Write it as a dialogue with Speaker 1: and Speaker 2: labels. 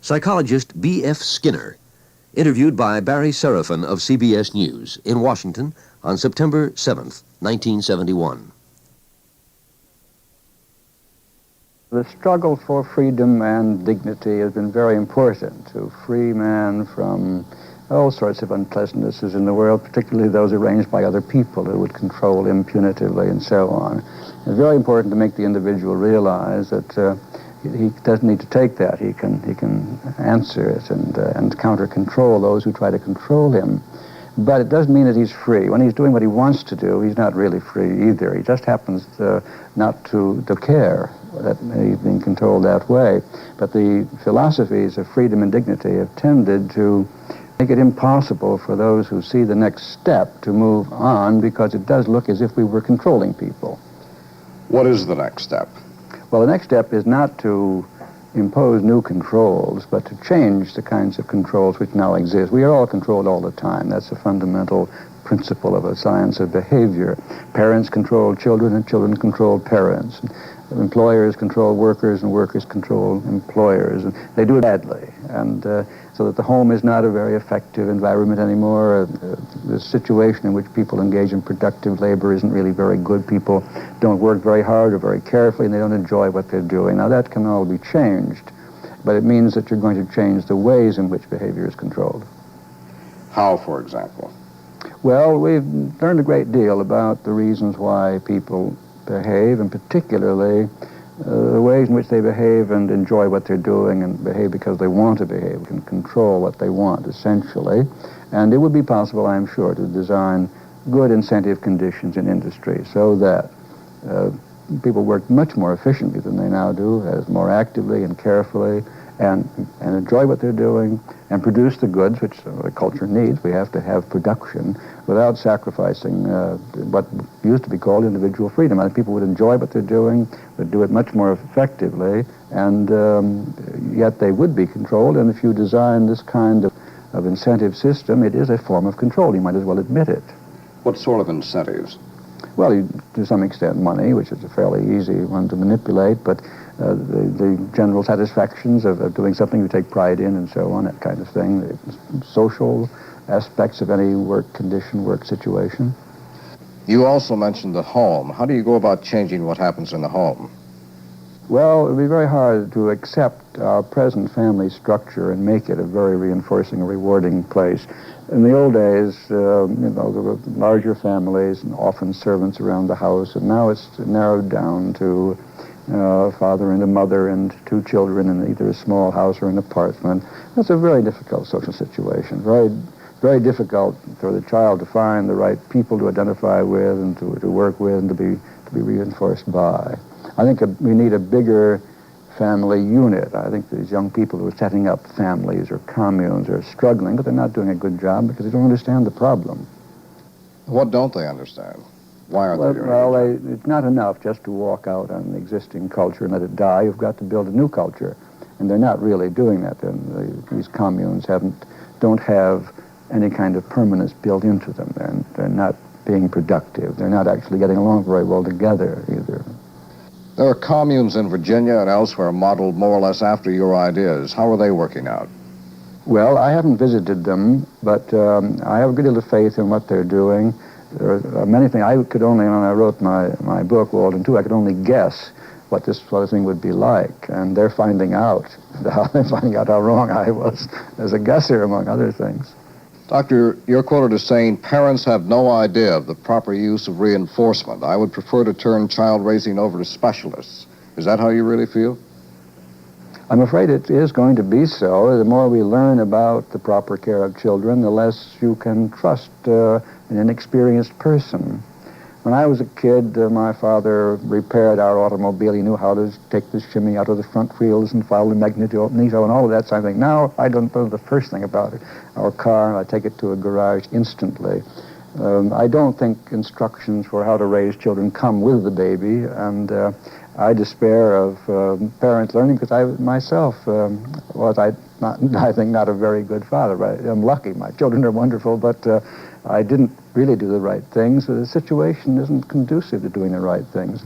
Speaker 1: Psychologist B.F. Skinner, interviewed by Barry Serafin of CBS News in Washington on September 7th, 1971.
Speaker 2: The struggle for freedom and dignity has been very important to free man from all sorts of unpleasantnesses in the world, particularly those arranged by other people who would control him punitively and so on. It's very important to make the individual realize that he doesn't need to take that. He can answer it and counter-control those who try to control him. But it doesn't mean that he's free. When he's doing what he wants to do, he's not really free either. He just happens not to care that he's being controlled that way. But the philosophies of freedom and dignity have tended to make it impossible for those who see the next step to move on, because it does look as if we were controlling people.
Speaker 3: What is the next step?
Speaker 2: Well, the next step is not to impose new controls, but to change the kinds of controls which now exist. We are all controlled all the time. That's a fundamental principle of a science of behavior. Parents control children, and children control parents. Employers control workers, and workers control employers. And they do it badly, and so that the home is not a very effective environment anymore. The situation in which people engage in productive labor isn't really very good. People don't work very hard or very carefully, and they don't enjoy what they're doing. Now, that can all be changed, but it means that you're going to change the ways in which behavior is controlled.
Speaker 3: How, for example?
Speaker 2: Well, we've learned a great deal about the reasons why people behave, and particularly the ways in which they behave and enjoy what they're doing and behave because they want to behave, can control what they want, essentially. And it would be possible, I'm sure, to design good incentive conditions in industry so that people work much more efficiently than they now do, as more actively and carefully, and enjoy what they're doing, and produce the goods which the culture needs. We have to have production without sacrificing what used to be called individual freedom. I think people would enjoy what they're doing, would do it much more effectively, and yet they would be controlled. And if you design this kind of incentive system, it is a form of control. You might as well admit it.
Speaker 3: What sort of incentives?
Speaker 2: Well, to some extent money, which is a fairly easy one to manipulate, but the general satisfactions of doing something you take pride in and so on, that kind of thing, the social aspects of any work condition, work situation.
Speaker 3: You also mentioned the home. How do you go about changing what happens in the home?
Speaker 2: Well, it would be very hard to accept our present family structure and make it a very reinforcing and rewarding place. In the old days, there were larger families and often servants around the house, and now it's narrowed down to a father and a mother and two children in either a small house or an apartment. That's a very difficult social situation, very difficult for the child to find the right people to identify with and to work with and to be reinforced by. I think we need a bigger family unit. I think these young people who are setting up families or communes are struggling, but they're not doing a good job because they don't understand the problem.
Speaker 3: What don't they understand? Why aren't they doing it?
Speaker 2: Well, it's not enough just to walk out on the existing culture and let it die. You've got to build a new culture, and they're not really doing that. These communes don't have any kind of permanence built into them. They're not being productive. They're not actually getting along very well together either.
Speaker 3: There are communes in Virginia and elsewhere modeled more or less after your ideas. How are they working out?
Speaker 2: Well, I haven't visited them, but I have a good deal of faith in what they're doing. There are many things I could only, when I wrote my book, Walden 2, I could only guess what this sort of thing would be like, and they're finding out. They're finding out how wrong I was as a guesser, among other things.
Speaker 3: Doctor, you're quoted as saying, parents have no idea of the proper use of reinforcement. I would prefer to turn child raising over to specialists. Is that how you really feel?
Speaker 2: I'm afraid it is going to be so. The more we learn about the proper care of children, the less you can trust an inexperienced person. When I was a kid, my father repaired our automobile. He knew how to take the shimmy out of the front wheels and file the magneto and all of that sort of thing. Now, I don't know the first thing about it. Our car, I take it to a garage instantly. I don't think instructions for how to raise children come with the baby, and I despair of parents learning, because I myself was, I think, not a very good father. I'm lucky. My children are wonderful, but I didn't really do the right things. The situation isn't conducive to doing the right things.